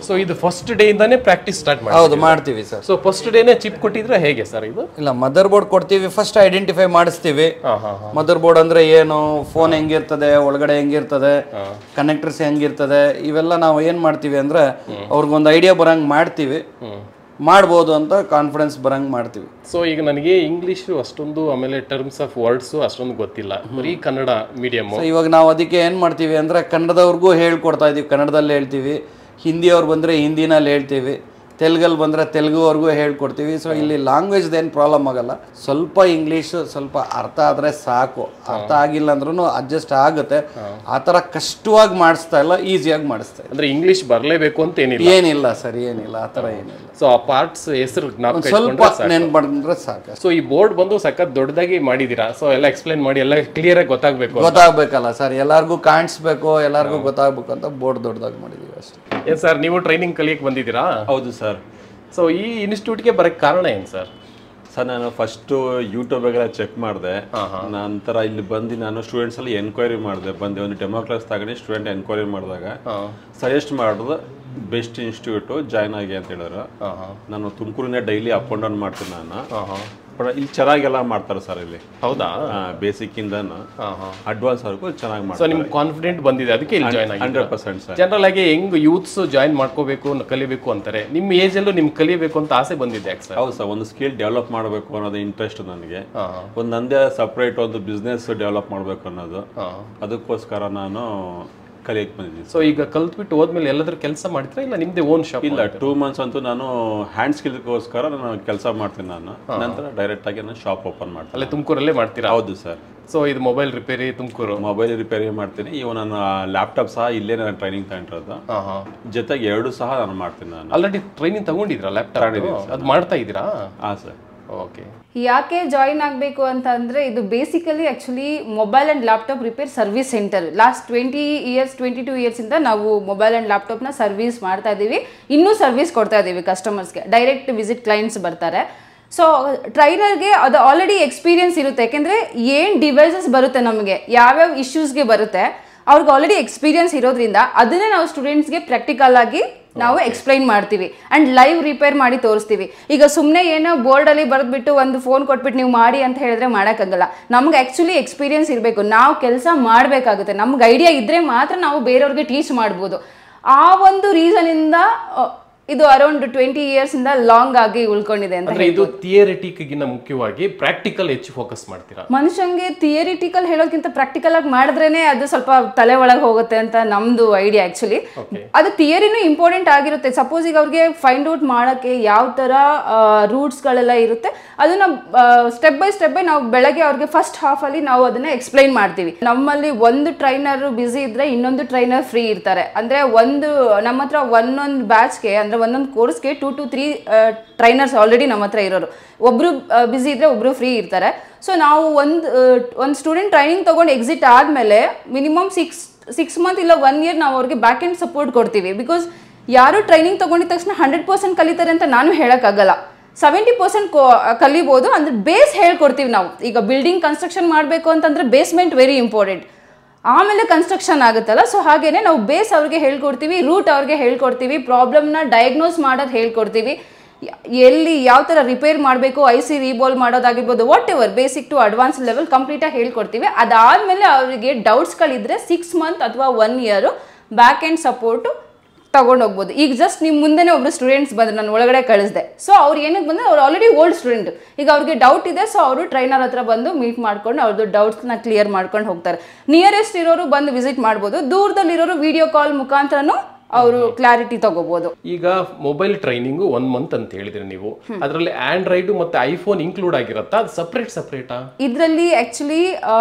ಸೊ ಇದು ಫಸ್ಟ್ ಡೇ ಇಂದಾನೆ ಪ್ರಾಕ್ಟೀಸ್ ಸ್ಟಾರ್ಟ್ ಮಾಡಿ? ಹೌದು, ಮಾಡ್ತೀವಿ ಸರ್. ಸೊ ಫಸ್ಟ್ ಡೇನೇ ಚಿಪ್ ಕೊಟ್ಟಿದ್ರೆ ಹೇಗೆ ಸರ್ ಇದು? ಇಲ್ಲ, ಮದರ್ ಬೋರ್ಡ್ ಕೊಡ್ತೀವಿ, ಫಸ್ಟ್ ಐಡೆಂಟಿಫೈ ಮಾಡಿಸ್ತೀವಿ. ಮದರ್ ಬೋರ್ಡ್ ಅಂದ್ರೆ ಏನು, ಫೋನ್ ಹೆಂಗಿರ್ತದೆ, ಒಳಗಡೆ ಹೆಂಗಿರ್ತದೆ, ಕನೆಕ್ಟರ್ಸ್ ಹೆಂಗಿರ್ತದೆ, ಇವೆಲ್ಲ ನಾವು ಏನ್ ಮಾಡ್ತೀವಿ ಅಂದ್ರೆ ಅವ್ರಿಗೊಂದು ಐಡಿಯಾ ಬರಂಗ್ ಮಾಡ್ತೀವಿ, ಮಾಡ್ಬೋದು ಅಂತ ಕಾನ್ಫಿಡೆನ್ಸ್ ಬರಂಗ್ ಮಾಡ್ತೀವಿ. ಸೊ ಈಗ ನನಗೆ ಇಂಗ್ಲಿಷ್ ಅಷ್ಟೊಂದು, ಆಮೇಲೆ ಟರ್ಮ್ಸ್ ಆಫ್ ವರ್ಡ್ಸ್ ಅಷ್ಟೊಂದು ಗೊತ್ತಿಲ್ಲ, ಬರೀ ಕನ್ನಡ ಮೀಡಿಯಮ್. ಇವಾಗ ನಾವು ಅದಕ್ಕೆ ಏನ್ ಮಾಡ್ತೀವಿ ಅಂದ್ರೆ ಕನ್ನಡದವ್ರಿಗೂ ಹೇಳ್ಕೊಡ್ತಾ ಇದೀವಿ, ಕನ್ನಡದಲ್ಲಿ ಹೇಳ್ತೀವಿ. ಹಿಂದಿಯವ್ರು ಬಂದರೆ ಹಿಂದಿನಲ್ಲಿ ಹೇಳ್ತೀವಿ, ತೆಲುಗಲ್ಲಿ ಬಂದರೆ ತೆಲುಗುವರೆಗೂ ಹೇಳ್ಕೊಡ್ತೀವಿ. ಸೊ ಇಲ್ಲಿ ಲ್ಯಾಂಗ್ವೇಜ್ದು ಏನು ಪ್ರಾಬ್ಲಮ್ ಆಗಲ್ಲ. ಸ್ವಲ್ಪ ಇಂಗ್ಲೀಷು ಸ್ವಲ್ಪ ಅರ್ಥ ಆದರೆ ಸಾಕು, ಅರ್ಥ ಆಗಿಲ್ಲ ಅಂದ್ರೂ ಅಡ್ಜಸ್ಟ್ ಆಗುತ್ತೆ. ಆ ಥರ ಕಷ್ಟವಾಗಿ ಮಾಡಿಸ್ತಾ ಇಲ್ಲ, ಈಸಿಯಾಗಿ ಮಾಡಿಸ್ತಾ ಇಲ್ಲ. ಅಂದರೆ ಇಂಗ್ಲೀಷ್ ಬರಲೇಬೇಕು ಅಂತ ಏನಿಲ್ಲ ಸರ್, ಏನಿಲ್ಲ, ಆ ಥರ ಏನಿಲ್ಲ. ಸೊ ಆ ಪಾರ್ಟ್ಸ್ ಹೆಸರು ಸ್ವಲ್ಪ ನೆನ್ಪು ಮಾಡಿದ್ರೆ ಸಾಕು. ಸೊ ಈ ಬೋರ್ಡ್ ಬಂದು ಸಖತ್ ದೊಡ್ಡದಾಗಿ ಮಾಡಿದ್ದೀರಾ. ಸೊ ಎಲ್ಲ ಎಕ್ಸ್ಪ್ಲೈನ್ ಮಾಡಿ, ಎಲ್ಲ ಕ್ಲಿಯರ್ ಆಗಿ ಗೊತ್ತಾಗಬೇಕಲ್ಲ ಸರ್, ಎಲ್ಲರಿಗೂ ಕಾಣಿಸ್ಬೇಕು, ಎಲ್ಲರಿಗೂ ಗೊತ್ತಾಗಬೇಕು ಅಂತ ಬೋರ್ಡ್ ದೊಡ್ಡದಾಗಿ ಮಾಡಿದ್ದೀವಿ ಅಷ್ಟೇ. ಏನ್ ಸರ್, ನೀವು ಟ್ರೈನಿಂಗ್ ಕಲಿಯಕ್ಕೆ ಬಂದಿದ್ದೀರಾ? ಹೌದು ಸರ್. ಸೊ ಈ ಇನ್ಸ್ಟಿಟ್ಯೂಟ್ಗೆ ಬರೋಕ್ಕೆ ಕಾರಣ ಏನು ಸರ್? ಸರ್, ನಾನು ಫಸ್ಟು ಯೂಟ್ಯೂಬಾಗೆಲ್ಲ ಚೆಕ್ ಮಾಡಿದೆ, ನಂತರ ಇಲ್ಲಿ ಬಂದು ನಾನು ಸ್ಟೂಡೆಂಟ್ಸ್ ಅಲ್ಲಿ ಎನ್ಕ್ವೈರಿ ಮಾಡಿದೆ. ಬಂದೆ ಒಂದು ಡೆಮೋ ಕ್ಲಾಸ್ ತಗೊಂಡು ಸ್ಟೂಡೆಂಟ್ ಎನ್ಕ್ವೈರಿ ಮಾಡಿದಾಗ ಸಜೆಸ್ಟ್ ಮಾಡೋದು ಬೆಸ್ಟ್ ಇನ್ಸ್ಟಿಟ್ಯೂಟು ಜಾಯ್ನ್ ಆಗಿ ಅಂತ ಹೇಳಿದ್ರು. ನಾನು ತುಮಕೂರಿನ ಡೈಲಿ ಅಪ್ ಆ್ಯಂಡ್ ಡೌನ್ ಮಾಡ್ತೀನಿ ನಾನು. ಬಟ್ ಇಲ್ಲಿ ಚೆನ್ನಾಗೆಲ್ಲ ಮಾಡ್ತಾರೆ ಸರ್ ಇಲ್ಲಿ. ಹೌದಾ? ಬೇಸಿಕ್ ಇಂದ ಅಡ್ವಾನ್ಸ್ ವರೆಗೂ ಚೆನ್ನಾಗಿ ಮಾಡ್ತಾರೆ. ಸೊ ನಿಮ್ಗೆ ಕಾನ್ಫಿಡೆಂಟ್ ಬಂದಿದೆ, ಅದಕ್ಕೆ ಇಲ್ಲಿ ಜಾಯ್ನ್ ಆಗಿ? 100% ಸರ್. ಜನರಲ್ ಆಗಿ ಹೆಂಗ್ ಯೂತ್ಸ್ ಜಾಯ್ನ್ ಮಾಡ್ಕೋಬೇಕು, ಕಲಿಬೇಕು ಅಂತಾರೆ, ನಿಮ್ಮ ಏಜ್ ಅಲ್ಲೂ ನಿಮ್ಗೆ ಕಲಿಯಬೇಕು ಅಂತ ಆಸೆ ಬಂದಿದೆ ಯಾಕೆ ಸರ್? ಹೌದು ಸರ್, ಒಂದು ಸ್ಕಿಲ್ ಡೆವಲಪ್ ಮಾಡಬೇಕು ಅನ್ನೋದು ಇಂಟ್ರೆಸ್ಟ್ ನನಗೆ. ಒಂದು ನಂದೇ ಸಪ್ರೇಟ್ ಒಂದು ಬಿಸ್ನೆಸ್ ಡೆವಲಪ್ ಮಾಡಬೇಕು ಅನ್ನೋದು. ಅದಕ್ಕೋಸ್ಕರ ನಾನು ಕಲಿಯಕ್ಕೆ ಬಂದಿದ್ದೀನಿ. ಸೊ ಈಗ ಕಲ್ತ್ಬಿಟ್ಟು ಹೋದ್ಮೇಲೆ ಎಲ್ಲಾದ್ರೂ ಕೆಲಸ ಮಾಡ್ತೀರಾ ಇಲ್ಲ ನಿಮ್ದೇ ಓನ್ ಶಾಪ್? ಇಲ್ಲ, 2 months ಅಂತೂ ನಾನು ಹ್ಯಾಂಡ್ ಸ್ಕಿಲ್ಗೋಸ್ಕರ ನಾನು ಕೆಲಸ ಮಾಡ್ತೀನಿ. ನಾನು ನಂತರ ಡೈರೆಕ್ಟ್ ಆಗಿ ನಾನು ಶಾಪ್ ಓಪನ್ ಮಾಡ್ತೀನಿ. ಅಲ್ಲೇ ತುಮಕೂರಲ್ಲೇ ಮಾಡ್ತೀರಾ? ಹೌದು ಸರ್. ಸೊ ಇದು mobile repair Tumakuru? Mobile repair ಮಾಡ್ತೀನಿ. ಇವು ನಾನು ಲ್ಯಾಪ್ಟಾಪ್ ಸಹ ಇಲ್ಲೇ ನಾನು ಟ್ರೈನಿಂಗ್ ತಗೊಂಡಿರೋದು. ಜೊತೆಗೆ 2 ಸಹ ನಾನು ಮಾಡ್ತೀನಿ. ನಾನು ಆಲ್ರೆಡಿ ಟ್ರೈನಿಂಗ್ ತಗೊಂಡಿದ್ರಾ ಲ್ಯಾಪ್ಟಾಪ್? ಅದು ಮಾಡ್ತಾ ಇದ್ದೀರಾ? ಹಾಂ ಸರ್. ಓಕೆ. ಯಾಕೆ ಜಾಯಿನ್ ಆಗಬೇಕು ಅಂತ ಅಂದರೆ ಇದು basically actually mobile and laptop repair service centre. Last 22 ಇಯರ್ಸಿಂದ ನಾವು ಮೊಬೈಲ್ ಆ್ಯಂಡ್ ಲ್ಯಾಪ್ಟಾಪ್ನ ಸರ್ವಿಸ್ ಮಾಡ್ತಾ ಇದ್ದೀವಿ. ಇನ್ನೂ ಸರ್ವಿಸ್ ಕೊಡ್ತಾ ಇದ್ದೀವಿ ಕಸ್ಟಮರ್ಸ್ಗೆ. ಡೈರೆಕ್ಟ್ ವಿಸಿಟ್ ಕ್ಲೈಂಟ್ಸ್ ಬರ್ತಾರೆ. ಸೊ ಟ್ರೈನರ್ಗೆ ಅದು ಆಲ್ರೆಡಿ ಎಕ್ಸ್ಪೀರಿಯನ್ಸ್ ಇರುತ್ತೆ. ಯಾಕೆಂದರೆ ಏನು ಡಿವೈಸಸ್ ಬರುತ್ತೆ, ನಮಗೆ ಯಾವ್ಯಾವ ಇಶ್ಯೂಸ್ಗೆ ಬರುತ್ತೆ, ಅವ್ರಿಗೆ ಆಲ್ರೆಡಿ ಎಕ್ಸ್ಪೀರಿಯನ್ಸ್ ಇರೋದ್ರಿಂದ ಅದನ್ನೇ ನಾವು ಸ್ಟೂಡೆಂಟ್ಸ್ಗೆ ಪ್ರಾಕ್ಟಿಕಲ್ ಆಗಿ ನಾವು ಎಕ್ಸ್ಪ್ಲೈನ್ ಮಾಡ್ತೀವಿ ಆ್ಯಂಡ್ ಲೈವ್ ರಿಪೇರ್ ಮಾಡಿ ತೋರಿಸ್ತೀವಿ. ಈಗ ಸುಮ್ಮನೆ ಏನೋ ಬೋರ್ಡಲ್ಲಿ ಬರೆದ್ಬಿಟ್ಟು ಒಂದು ಫೋನ್ ಕೊಟ್ಬಿಟ್ಟು ನೀವು ಮಾಡಿ ಅಂತ ಹೇಳಿದ್ರೆ ಮಾಡೋಕ್ಕಾಗಲ್ಲ. ನಮ್ಗೆ ಆ್ಯಕ್ಚುಲಿ ಎಕ್ಸ್ಪೀರಿಯನ್ಸ್ ಇರಬೇಕು, ನಾವು ಕೆಲಸ ಮಾಡಬೇಕಾಗುತ್ತೆ. ನಮ್ಗೆ ಐಡಿಯಾ ಇದ್ದರೆ ಮಾತ್ರ ನಾವು ಬೇರೆಯವ್ರಿಗೆ ಟೀಚ್ ಮಾಡ್ಬೋದು. ಆ ಒಂದು ರೀಸನಿಂದ ಇದು ಅರೌಂಡ್ 20 years ಇಂದ ಲಾಂಗ್ ಆಗಿ ಉಳ್ಕೊಂಡಿದೆ ಅಂತ. ಇದು ಥಿಯರಿಟಿಕ್ಗಿಂತ ಮುಖ್ಯವಾಗಿ ಪ್ರಾಕ್ಟಿಕಲ್ ಹೆಚ್ಚು ಫೋಕಸ್ ಮಾಡ್ತೀರಾ? ಮನುಷ್ಯಂಗೆ ಥಿಯರಿಟಿಕಲ್ ಹೇಳೋಕ್ಕಿಂತ ಪ್ರಾಕ್ಟಿಕಲ್ ಆಗಿ ಮಾಡಿದ್ರೇನೆ ಅದು ಸ್ವಲ್ಪ ತಲೆ ಒಳಗೆ ಹೋಗುತ್ತೆ ಅಂತ ನಮ್ದು ಐಡಿಯಾ. ಆಕ್ಚುಲಿ ಅದು ಥಿಯರಿನೂ ಇಂಪಾರ್ಟೆಂಟ್ ಆಗಿರುತ್ತೆ. ಸಪೋಸ್ ಈಗ ಅವ್ರಿಗೆ ಫೈಂಡ್ ಔಟ್ ಮಾಡೋಕ್ಕೆ ಯಾವ ಥರ ರೂಟ್ಸ್ಗಳೆಲ್ಲ ಇರುತ್ತೆ ಅದನ್ನ ಸ್ಟೆಪ್ ಬೈ ನಾವು ಬೆಳಗ್ಗೆ ಅವ್ರಿಗೆ ಫಸ್ಟ್ ಹಾಫಲ್ಲಿ ನಾವು ಅದನ್ನ ಎಕ್ಸ್ಪ್ಲೈನ್ ಮಾಡ್ತೀವಿ. ನಮ್ಮಲ್ಲಿ ಒಂದು ಟ್ರೈನರ್ ಬ್ಯುಸಿ ಇದ್ರೆ ಇನ್ನೊಂದು ಟ್ರೈನರ್ ಫ್ರೀ ಇರ್ತಾರೆ. ಅಂದರೆ ನಮ್ಮ ಹತ್ರ ಒಂದೊಂದು ಬ್ಯಾಚ್ಗೆ ಅಂದರೆ ಒಂದೊಂದು ಕೋರ್ಸ್ಗೆ 2 to 3 ಟ್ರೈನರ್ಸ್ ಆಲ್ರೆಡಿ ನಮ್ಮ ಹತ್ರ ಇರೋರು. ಒಬ್ರು ಬ್ಯುಸಿ ಇದ್ರೆ ಒಬ್ರು ಫ್ರೀ ಇರ್ತಾರೆ. ಸೊ ನಾವು ಒಂದು ಸ್ಟೂಡೆಂಟ್ ಟ್ರೈನಿಂಗ್ ತೊಗೊಂಡು ಎಕ್ಸಿಟ್ ಆದಮೇಲೆ ಮಿನಿಮಮ್ 6 months ಇಲ್ಲ 1 year ನಾವು ಅವ್ರಿಗೆ ಬ್ಯಾಕ್ ಎಂಡ್ ಸಪೋರ್ಟ್ ಕೊಡ್ತೀವಿ. ಬಿಕಾಸ್ ಯಾರು ಟ್ರೈನಿಂಗ್ ತೊಗೊಂಡಿದ ತಕ್ಷಣ 100% ಕಲಿತಾರೆ ಅಂತ ನಾನು ಹೇಳೋಕ್ಕಾಗಲ್ಲ. 70% ಕಲಿಬೋದು. ಅಂದರೆ ಬೇಸ್ ಹೇಳ್ಕೊಡ್ತೀವಿ ನಾವು. ಈಗ ಬಿಲ್ಡಿಂಗ್ ಕನ್ಸ್ಟ್ರಕ್ಷನ್ ಮಾಡಬೇಕು ಅಂತಂದರೆ ಬೇಸ್ಮೆಂಟ್ ವೆರಿ ಇಂಪಾರ್ಟೆಂಟ್, ಆಮೇಲೆ ಕನ್ಸ್ಟ್ರಕ್ಷನ್ ಆಗುತ್ತಲ್ಲ. ಸೊ ಹಾಗೇನೆ ನಾವು ಬೇಸ್ ಅವ್ರಿಗೆ ಹೇಳ್ಕೊಡ್ತೀವಿ, ರೂಟ್ ಅವ್ರಿಗೆ ಹೇಳ್ಕೊಡ್ತೀವಿ, ಪ್ರಾಬ್ಲಮ್ನ ಡಯಾಗ್ನೋಸ್ ಮಾಡೋದು ಹೇಳ್ಕೊಡ್ತೀವಿ, ಎಲ್ಲಿ ಯಾವ ಥರ ರಿಪೇರ್ ಮಾಡಬೇಕು, IC ರೀಬಾಲ್ ಮಾಡೋದಾಗಿರ್ಬೋದು, whatever basic to advance level ಕಂಪ್ಲೀಟಾಗಿ ಹೇಳ್ಕೊಡ್ತೀವಿ. ಅದಾದಮೇಲೆ ಅವರಿಗೆ ಡೌಟ್ಸ್ಗಳಿದ್ರೆ 6 months ಅಥವಾ 1 year ಬ್ಯಾಕ್ ಎಂಡ್ ಸಪೋರ್ಟು ತಗೊಂಡು ಹೋಗ್ಬೋದು. ಈಗ ಜಸ್ಟ್ ನಿಮ್ಮ ಮುಂದೆನೇ ಒಬ್ರು ಸ್ಟೂಡೆಂಟ್ಸ್ ಬಂದ್ರೆ ನಾನು ಒಳಗಡೆ ಕಳಿಸಿದೆ. ಸೊ ಅವ್ರು ಏನಕ್ಕೆ ಬಂದರೆ ಅವ್ರು ಆಲ್ರೆಡಿ ಓಲ್ಡ್ ಸ್ಟೂಡೆಂಟ್. ಈಗ ಅವ್ರಿಗೆ ಡೌಟ್ ಇದೆ, ಸೊ ಅವರು ಟ್ರೈನರ್ ಹತ್ರ ಬಂದು ಮೀಟ್ ಮಾಡ್ಕೊಂಡು ಅವ್ರದ್ದು ಡೌಟ್ಸ್ನ ಕ್ಲಿಯರ್ ಮಾಡ್ಕೊಂಡು ಹೋಗ್ತಾರೆ. ನಿಯರೆಸ್ಟ್ ಇರೋರು ಬಂದು ವಿಸಿಟ್ ಮಾಡ್ಬೋದು, ದೂರದಲ್ಲಿರೋರು ವಿಡಿಯೋ ಕಾಲ್ ಮುಖಾಂತರನೂ ಅವರು ಕ್ಲಾರಿಟಿ ತಗೋಬಹುದು. ಈಗ ಮೊಬೈಲ್ ಟ್ರೈನಿಂಗು 1 month ಅಂತ ಹೇಳಿದ್ರಿ ನೀವು. ಅದರಲ್ಲಿ ಆಂಡ್ರಾಯ್ಡ್ ಮತ್ತೆ ಐಫೋನ್ ಇನ್ಕ್ಲೂಡ್ ಆಗಿರುತ್ತಾ? ಅದು ಸಪ್ರೇಟಾ? ಇದರಲ್ಲಿ ಆಕ್ಚುಲಿ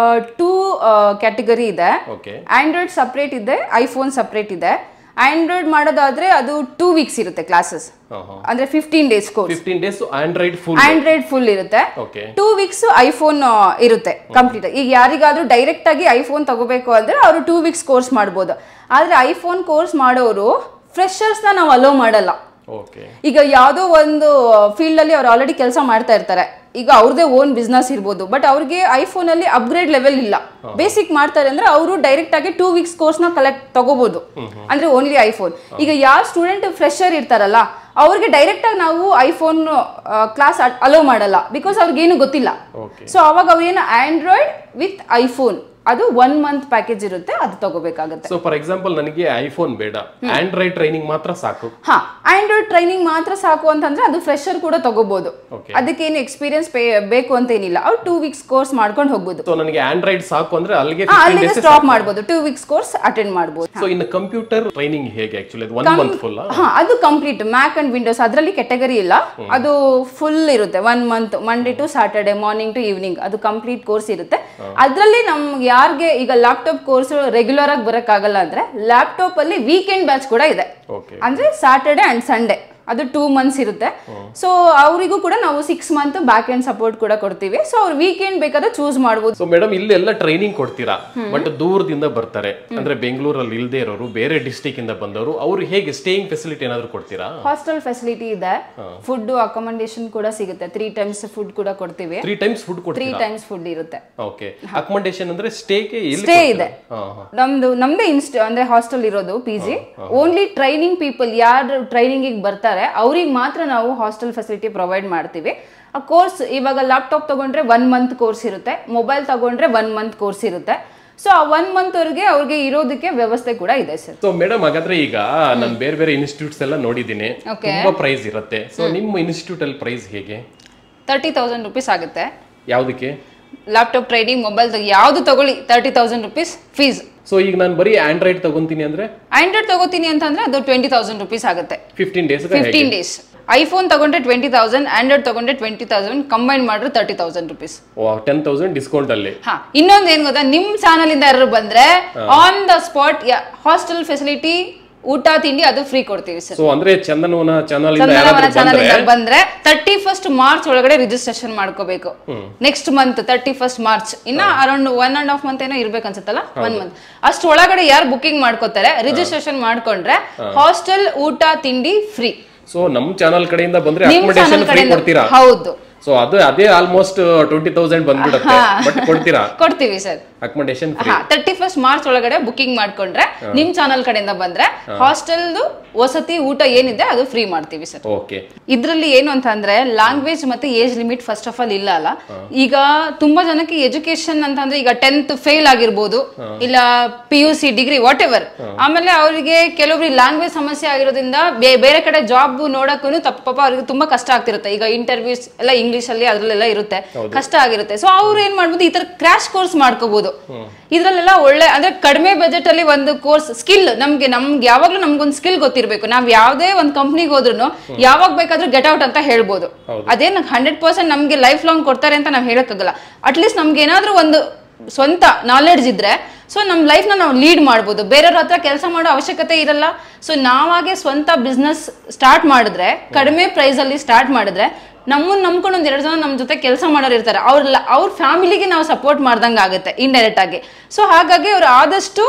2 ಕ್ಯಾಟಗರಿ ಇದೆ. ಆಂಡ್ರಾಯ್ಡ್ ಸಪ್ರೇಟ್ ಇದೆ, ಐಫೋನ್ ಸಪ್ರೇಟ್ ಇದೆ. ಆಂಡ್ರಾಯ್ಡ್ ಮಾಡೋದಾದ್ರೆ ಅದು 2 weeks ಇರುತ್ತೆ ಕ್ಲಾಸಸ್. ಅಂದ್ರೆ 15 days course. 15 days Android full ಇರುತ್ತೆ. 2 weeks ಐಫೋನ್ ಇರುತ್ತೆ ಕಂಪ್ಲೀಟ್. ಈಗ ಯಾರಿಗಾದ್ರೂ ಡೈರೆಕ್ಟ್ ಆಗಿ ಐಫೋನ್ ತಗೋಬೇಕು ಅಂದ್ರೆ ಅವರು 2 weeks ಕೋರ್ಸ್ ಮಾಡ್ಬೋದು. ಆದ್ರೆ ಐಫೋನ್ ಕೋರ್ಸ್ ಮಾಡೋರು ಫ್ರೆಶರ್ಸ್ನ ನಾವು ಅಲೋ ಮಾಡಲ್ಲ. ಈಗ ಯಾವುದೋ ಒಂದು ಫೀಲ್ಡ್ ಅಲ್ಲಿ ಅವ್ರು ಆಲ್ರೆಡಿ ಕೆಲಸ ಮಾಡ್ತಾ ಇರ್ತಾರೆ, ಈಗ ಅವ್ರದೇ ಓನ್ ಬಿಸ್ನೆಸ್ ಇರ್ಬೋದು, ಬಟ್ ಅವ್ರಿಗೆ ಐಫೋನ್ ಅಲ್ಲಿ ಅಪ್ಗ್ರೇಡ್ ಲೆವೆಲ್ ಇಲ್ಲ, ಬೇಸಿಕ್ ಮಾಡ್ತಾರೆ ಅಂದ್ರೆ ಅವರು ಡೈರೆಕ್ಟ್ ಆಗಿ 2 weeks ಕೋರ್ಸ್ನ ತಗೋಬಹುದು. ಅಂದ್ರೆ ಓನ್ಲಿ ಐಫೋನ್. ಈಗ ಯಾವ ಸ್ಟೂಡೆಂಟ್ ಫ್ರೆಶರ್ ಇರ್ತಾರಲ್ಲ ಅವ್ರಿಗೆ ಡೈರೆಕ್ಟ್ ಆಗಿ ನಾವು ಐಫೋನ್ ಕ್ಲಾಸ್ ಅಲೋ ಮಾಡಲ್ಲ, ಬಿಕಾಸ್ ಅವ್ರಿಗೇನು ಗೊತ್ತಿಲ್ಲ. ಸೊ ಅವಾಗ ಅವ್ರೇನು ಆಂಡ್ರಾಯ್ಡ್ ವಿತ್ ಐಫೋನ್ ಅದು 1 month ಪ್ಯಾಕೇಜ್ ಇರುತ್ತೆ, ಅದು ತಗೋಬೇಕಾಗುತ್ತೆ. ಸೊ ಫಾರ್ ಎಕ್ಸಾಂಪಲ್ ನನಗೆ ಐಫೋನ್ ಬೇಡ, ಆಂಡ್ರಾಯ್ಡ್ ಟ್ರೈನಿಂಗ್ ಮಾತ್ರ ಸಾಕು. ಆಂಡ್ರಾಯ್ಡ್ ಟ್ರೈನಿಂಗ್ ಮಾತ್ರ ಸಾಕು ಅಂತಂದ್ರೆ ಅದು ಫ್ರೆಶರ್ ಕೂಡ ತಗೋಬಹುದು. ಅದಕ್ಕೇನು ಎಕ್ಸ್ಪೀರಿಯನ್ಸ್ ಬೇಕು ಅಂತ ಏನಿಲ್ಲ, ಅವ್ರು 2 weeks ಕೋರ್ಸ್ ಮಾಡ್ಕೊಂಡು ಹೋಗ್ಬೋದು. ಸೊ ನನಗೆ ಆಂಡ್ರಾಯ್ಡ್ ಸಾಕು ಅಂದ್ರೆ ಅಲ್ಲಿಗೆ ಸ್ಟಾಪ್ ಮಾಡಬಹುದು, 2 weeks ಕೋರ್ಸ್ ಅಟೆಂಡ್ ಮಾಡಬಹುದು. ಸೊ ಇನ್ನು ಕಂಪ್ಯೂಟರ್ ಟ್ರೈನಿಂಗ್ ಹೇಗೆ? ಆಕ್ಚುಲಿ ಅದು 1 month ಫುಲ್? ಅದು ಕಂಪ್ಲೀಟ್ ಮ್ಯಾಕ್ ಅಂಡ್ ವಿಂಡೋಸ್, ಅದರಲ್ಲಿ ಕ್ಯಾಟಗರಿ ಇಲ್ಲ, ಅದು ಫುಲ್ ಇರುತ್ತೆ. 1 month Monday to Saturday morning to evening ಅದು ಕಂಪ್ಲೀಟ್ ಕೋರ್ಸ್ ಇರುತ್ತೆ. ಅದರಲ್ಲಿ ನಮ್ಗೆ ಯಾರಿಗೆ ಈಗ ಲ್ಯಾಪ್ಟಾಪ್ ಕೋರ್ಸ್ ರೆಗ್ಯುಲರ್ ಆಗಿ ಬರಕ್ಕಾಗಲ್ಲ ಅಂದ್ರೆ ಲ್ಯಾಪ್ಟಾಪ್ ಅಲ್ಲಿ ವೀಕೆಂಡ್ ಬ್ಯಾಚ್ ಕೂಡ ಇದೆ. ಅಂದ್ರೆ ಸ್ಯಾಟರ್ಡೆ ಅಂಡ್ ಸಂಡೇ ಅದು 2 months ಇರುತ್ತೆ. ಸೊ ಅವರಿಗೂ ಕೂಡ ನಾವು 6 months ಬ್ಯಾಕ್ ಎಂಡ್ ಸಪೋರ್ಟ್ ಕೂಡ ಕೊಡ್ತೀವಿ. ಸೊ ಅವ್ರು ವೀಕೆಂಡ್ ಬೇಕಾದ್ರೆ ಚೂಸ್ ಮಾಡಬಹುದು. ಸೊ ಮೇಡಮ್ ಇಲ್ಲೆಲ್ಲ ಟ್ರೈನಿಂಗ್ ಕೊಡ್ತೀರಾ, ಬಟ್ ದೂರದಿಂದ ಬರ್ತಾರೆ ಅಂದ್ರೆ ಬೆಂಗಳೂರಲ್ಲಿ ಇಲ್ಲದೆ ಇರೋರು, ಬೇರೆ ಡಿಸ್ಟ್ರಿಕ್ಟ್ ಇಂದ ಬಂದವರು, ಅವ್ರು ಹೇಗೆ ಸ್ಟೇಯಿಂಗ್ ಫೆಸಿಲಿಟಿ ಏನಾದ್ರು ಕೊಡ್ತೀರಾ? ಹಾಸ್ಟೆಲ್ ಫೆಸಿಲಿಟಿ ಇದೆ, ಫುಡ್ ಅಕಾಮಡೇಷನ್ ಕೂಡ ಸಿಗುತ್ತೆ. 3 times ಫುಡ್ ಕೂಡ ಕೊಡ್ತೀವಿ. 3 times ಫುಡ್ ಕೊಡ್ತೀರಾ? 3 times ಫುಡ್ ಇರುತ್ತೆ. ಓಕೆ. ಅಕಾಮಡೇಷನ್ ಅಂದ್ರೆ ಸ್ಟೇಗೆ ಸ್ಟೇ ಇದೆ. ನಮ್ದೇ ಅಂದ್ರೆ ಹಾಸ್ಟೆಲ್ ಇರೋದು PG. ಓನ್ಲಿ ಟ್ರೈನಿಂಗ್ ಪೀಪಲ್ ಯಾರು ಟ್ರೈನಿಂಗ್ ಬರ್ತಾರೆ ಅವ್ರಿಗೆ ಮಾತ್ರ ನಾವು ಹಾಸ್ಟೆಲ್ ಫೆಸಿಲಿಟಿ ಪ್ರೊವೈಡ್ ಮಾಡ್ತೀವಿ. ಆ ಕೋರ್ಸ್ ಇವಾಗ ಲ್ಯಾಪ್ಟಾಪ್ ತಗೊಂಡ್ರೆ 1 month ಕೋರ್ಸ್ ಇರುತ್ತೆ, ಮೊಬೈಲ್ ತಗೊಂಡ್ರೆ 1 month ಕೋರ್ಸ್ ಇರುತ್ತೆ. ಸೊ ಆ 1 month ವರೆಗೆ ಅವ್ರಿಗೆ ಇರೋದಕ್ಕೆ ವ್ಯವಸ್ಥೆ ಕೂಡ ಇದೆ ಸರ್. ಸೊ ಮೇಡಮ್ ಹಾಗಾದ್ರೆ ಈಗ ನಾನು ಬೇರೆ ಇನ್ಸ್ಟಿಟ್ಯೂಟ್ಸ್ ಎಲ್ಲ ನೋಡಿದ್ದೀನಿ, ತುಂಬಾ ಪ್ರೈಸ್ ಇರುತ್ತೆ. ಸೊ ನಿಮ್ಮ ಇನ್ಸ್ಟಿಟ್ಯೂಟ್ ಅಲ್ಲಿ ಪ್ರೈಸ್ ಹೇಗೆ? 30,000 rupees ಆಗುತ್ತೆ. ಯಾವುದಕ್ಕೆ? ಲ್ಯಾಪ್ಟಾಪ್ ಟ್ರೈನಿಂಗ್ ಮೊಬೈಲ್ ಯಾವ್ದು ತಗೊಳ್ಳಿ 30,000 rupees ಫೀಸ್. ಸೊ ಈಗ ನಾನು ಬರೀ ಆಂಡ್ರಾಯ್ಡ್ ತಗೊಂತೀನಿ ಅಂದ್ರೆ ಆಂಡ್ರಾಯ್ಡ್ ತಗೋತೀನಿ ಅಂತಂದ್ರೆ ಅದು 20,000 rupees ಆಗುತ್ತೆ 15 days 15 days. ಐಫೋನ್ ತಗೊಂಡ್ರೆ 20,000, ಆಂಡ್ರಾಯ್ಡ್ ತಗೊಂಡ್ರೆ 20,000, ಕಂಬೈನ್ ಮಾಡಿದ್ರೆ 30,000 rupees. 10,000 ಡಿಸ್ಕೌಂಟ್ ಅಲ್ಲಿ. ಇನ್ನೊಂದು ಏನ್ ಗೊತ್ತಾ, ನಿಮ್ ಚಾನಲ್ ಇಂದ ಯಾರು ಬಂದ್ರೆ on the spot hostel facility, ಊಟ ತಿಂಡಿ ಅದು ಫ್ರೀ ಕೊಡ್ತೀವಿ ಸರ್. ಸೊ ಅಂದ್ರೆ ಚಂದನವನ ಚಾನಲ್ ಇಂದ ಬಂದ್ರೆ 31st March ಒಳಗಡೆ ರಿಜಿಸ್ಟ್ರೇಷನ್ ಮಾಡ್ಕೋಬೇಕು. ನೆಕ್ಸ್ಟ್ ಮಂತ್ 31st March, ಇನ್ನ ಅರೌಂಡ್ 1.5 month ಏನೋ ಇರ್ಬೇಕು ಅನ್ಸುತ್ತಲ್ಲ, 1 month ಅಷ್ಟು ಒಳಗಡೆ ಯಾರು ಬುಕಿಂಗ್ ಮಾಡ್ಕೋತಾರೆ, ರಿಜಿಸ್ಟ್ರೇಷನ್ ಮಾಡ್ಕೊಂಡ್ರೆ ಹಾಸ್ಟೆಲ್ ಊಟ ತಿಂಡಿ ಫ್ರೀ. ಸೊ ನಮ್ ಚಾನಲ್ ಕಡೆಯಿಂದ ಬಂದ್ರೆ ಅಕಾಮಡೇಷನ್ ಫ್ರೀ ಕೊಡ್ತೀರಾ? ಹೌದು. ಸೊ ಅದೇ ಆಲ್ಮೋಸ್ಟ್ 20,000 ಬಂದ್ಬಿಡುತ್ತೆ, ಬಟ್ ಕೊಡ್ತೀರಾ? ಕೊಡ್ತೀವಿ ಸರ್. ಅಕಾಮಡೇಷನ್ 31st March ಒಳಗಡೆ ಬುಕಿಂಗ್ ಮಾಡ್ಕೊಂಡ್ರೆ ನಿಮ್ ಚಾನಲ್ ಕಡೆಯಿಂದ ಬಂದ್ರೆ ಹಾಸ್ಟೆಲ್ದು ವಸತಿ ಊಟ ಏನಿದೆ ಅದು ಫ್ರೀ ಮಾಡ್ತೀವಿ ಸರ್. ಓಕೆ. ಇದ್ರಲ್ಲಿ ಏನು ಅಂತ ಅಂದ್ರೆ ಲ್ಯಾಂಗ್ವೇಜ್ ಮತ್ತೆ age limit first of all ಇಲ್ಲ ಅಲ್ಲ. ಈಗ ತುಂಬಾ ಜನಕ್ಕೆ ಎಜುಕೇಶನ್ ಅಂತಂದ್ರೆ ಈಗ 10th ಫೇಲ್ ಆಗಿರ್ಬೋದು, ಇಲ್ಲ PUC ಡಿಗ್ರಿ ವಾಟ್ ಎವರ್, ಆಮೇಲೆ ಅವರಿಗೆ ಕೆಲವೊಬ್ರಿಗೆ ಲ್ಯಾಂಗ್ವೇಜ್ ಸಮಸ್ಯೆ ಆಗಿರೋದ್ರಿಂದ ಬೇರೆ ಕಡೆ ಜಾಬ್ ನೋಡಕ್ಕೂ ಪಾಪ ಅವ್ರಿಗೆ ತುಂಬಾ ಕಷ್ಟ ಆಗ್ತಿರುತ್ತೆ. ಈಗ ಇಂಟರ್ವ್ಯೂಸ್ ಎಲ್ಲ ಇಂಗ್ಲಿಷ್ ಅಲ್ಲಿ ಅದ್ರಲ್ಲೆಲ್ಲ ಇರುತ್ತೆ, ಕಷ್ಟ ಆಗಿರುತ್ತೆ. ಸೊ ಅವ್ರು ಏನ್ ಮಾಡ್ಬೋದು, ಈ ತರ ಕ್ರಾಶ್ ಕೋರ್ಸ್ ಮಾಡ್ಕೋಬಹುದು. ಇದ್ರಲ್ಲೆಲ್ಲ ಒಳ್ಳೆ ಅಂದ್ರೆ ಕಡಿಮೆ ಬಜೆಟ್ ಅಲ್ಲಿ ಒಂದು ಕೋರ್ಸ್ ಸ್ಕಿಲ್, ನಮ್ಗೆ ಯಾವಾಗ್ಲೂ ನಮ್ಗೊಂದು ಸ್ಕಿಲ್ ಗೊತ್ತಿರ್ಬೇಕು. ನಾವ್ ಯಾವ್ದೇ ಒಂದು ಕಂಪ್ನಿಗೆ ಹೋದ್ರು ಯಾವಾಗ ಬೇಕಾದ್ರೂ ಗೆಟ್ ಔಟ್ ಅಂತ ಹೇಳ್ಬೋದು. ಅದೇನ್ 100% ನಮ್ಗೆ ಲೈಫ್ ಲಾಂಗ್ ಕೊಡ್ತಾರೆ ಅಂತ ನಾವ್ ಹೇಳಕ್ಕಾಗಲ್ಲ. ಅಟ್ಲೀಸ್ಟ್ ನಮ್ಗೆ ಏನಾದ್ರೂ ಒಂದು ಸ್ವಂತ ನಾಲೆಡ್ಜ್ ಇದ್ರೆ ಸೊ ನಮ್ ಲೈಫ್ ನಾವು ಲೀಡ್ ಮಾಡ್ಬೋದು. ಬೇರೆಯವ್ರ ಹತ್ರ ಕೆಲಸ ಮಾಡೋ ಅವಶ್ಯಕತೆ ಇರಲ್ಲ. ಸೊ ನಾವಾಗೆ ಸ್ವಂತ ಬಿಸ್ನೆಸ್ ಸ್ಟಾರ್ಟ್ ಮಾಡಿದ್ರೆ, ಕಡಿಮೆ ಪ್ರೈಸ್ ಅಲ್ಲಿ ಸ್ಟಾರ್ಟ್ ಮಾಡಿದ್ರೆ, ನಮ್ಮನ್ನ ನಂಬ್ಕೊಂಡು 1-2 ಜನ ನಮ್ಮ ಜೊತೆ ಕೆಲಸ ಮಾಡೋರು ಇರ್ತಾರೆ. ಅವ್ರ ಫ್ಯಾಮಿಲಿಗೆ ನಾವು ಸಪೋರ್ಟ್ ಮಾಡ್ದಂಗೆ ಆಗುತ್ತೆ ಇಂಡೈರೆಕ್ಟ್ ಆಗಿ. ಸೊ ಹಾಗಾಗಿ ಅವ್ರು ಆದಷ್ಟು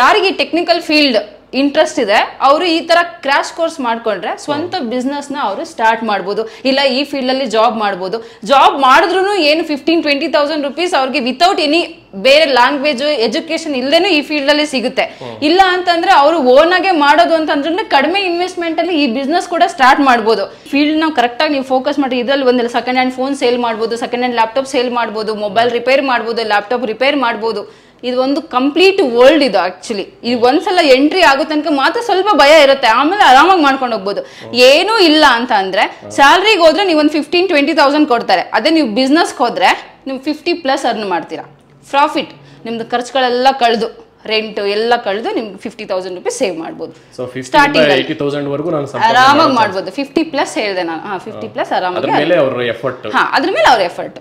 ಯಾರಿಗೆ ಟೆಕ್ನಿಕಲ್ ಫೀಲ್ಡ್ ಇಂಟ್ರೆಸ್ಟ್ ಇದೆ ಅವರು ಈ ತರ ಕ್ರಾಶ್ ಕೋರ್ಸ್ ಮಾಡ್ಕೊಂಡ್ರೆ ಸ್ವಂತ ಬಿಸ್ನೆಸ್ ನ ಅವರು ಸ್ಟಾರ್ಟ್ ಮಾಡ್ಬೋದು. ಇಲ್ಲ ಈ ಫೀಲ್ಡ್ ಅಲ್ಲಿ ಜಾಬ್ ಮಾಡ್ಬೋದು. ಜಾಬ್ ಮಾಡಿದ್ರು ಏನು 15-20,000 rupees ಅವ್ರಿಗೆ ವಿತೌಟ್ ಎನಿ ಬೇರೆ ಲ್ಯಾಂಗ್ವೇಜ್ ಎಜುಕೇಶನ್ ಇಲ್ದೇನು ಈ ಫೀಲ್ಡ್ ಅಲ್ಲಿ ಸಿಗುತ್ತೆ. ಇಲ್ಲ ಅಂತಂದ್ರೆ ಅವರು ಓನ್ ಆಗಿ ಮಾಡೋದು ಅಂತಂದ್ರೆ ಕಡಿಮೆ ಇನ್ವೆಸ್ಟ್ಮೆಂಟ್ ಅಲ್ಲಿ ಈ ಬಿಸ್ನೆಸ್ ಕೂಡ ಸ್ಟಾರ್ಟ್ ಮಾಡ್ಬೋದು. ಫೀಲ್ಡ್ ನಾವು ಕರೆಕ್ಟ್ ಆಗಿ ನೀವು ಫೋಕಸ್ ಮಾಡಿ ಇದ್ರಲ್ಲಿ ಒಂದೆಲ್ಲ ಸೆಕೆಂಡ್ ಹ್ಯಾಂಡ್ ಫೋನ್ ಸೇಲ್ ಮಾಡ್ಬೋದು, ಸೆಕೆಂಡ್ ಹ್ಯಾಂಡ್ ಲ್ಯಾಪ್ಟಾಪ್ ಸೇಲ್ ಮಾಡ್ಬೋದು, ಮೊಬೈಲ್ ರಿಪೇರ್ ಮಾಡ್ಬೋದು, ಲ್ಯಾಪ್ಟಾಪ್ ರಿಪೇರ್ ಮಾಡ್ಬೋದು. ಇದು ಒಂದು ಕಂಪ್ಲೀಟ್ ವರ್ಲ್ಡ್ ಇದು. ಆಕ್ಚುಲಿ ಇದು ಒಂದ್ಸಲ ಎಂಟ್ರಿ ಆಗೋ ತನಕ ಮಾತ್ರ ಸ್ವಲ್ಪ ಭಯ ಇರುತ್ತೆ, ಆಮೇಲೆ ಆರಾಮಾಗಿ ಮಾಡ್ಕೊಂಡು ಹೋಗ್ಬೋದು. ಏನೂ ಇಲ್ಲ ಅಂತ ಅಂದ್ರೆ ಸ್ಯಾಲ್ರಿಗೆ ಹೋದ್ರೆ ನೀವು ಒಂದು 15-20,000 ಕೊಡ್ತಾರೆ. ಅದೇ ನೀವು ಬಿಸ್ನೆಸ್ಗೆ ಹೋದ್ರೆ ನೀವು 50+ ಅರ್ನ್ ಮಾಡ್ತೀರಾ. ಪ್ರಾಫಿಟ್ ನಿಮ್ದು ಖರ್ಚುಗಳೆಲ್ಲ ಕಳೆದು, ರೆಂಟ್ ಎಲ್ಲ ಕಳೆದು ನಿಮ್ಗೆ 50,000 rupees ಸೇವ್ ಮಾಡ್ಬೋದು. ಸ್ಟಾರ್ಟಿಂಗ್ 80,000 ವರೆಗೂ ನಾನು ಆರಾಮಾಗಿ ಮಾಡ್ಬೋದು. 50+ ಹೇಳಿದೆ ನಾನು. 50+ ಆರಾಮಾಗಿ. ಅದ್ರ ಮೇಲೆ ಅವ್ರ ಎಫರ್ಟ್. ಅದ್ರ ಮೇಲೆ ಅವ್ರ ಎಫರ್ಟ್.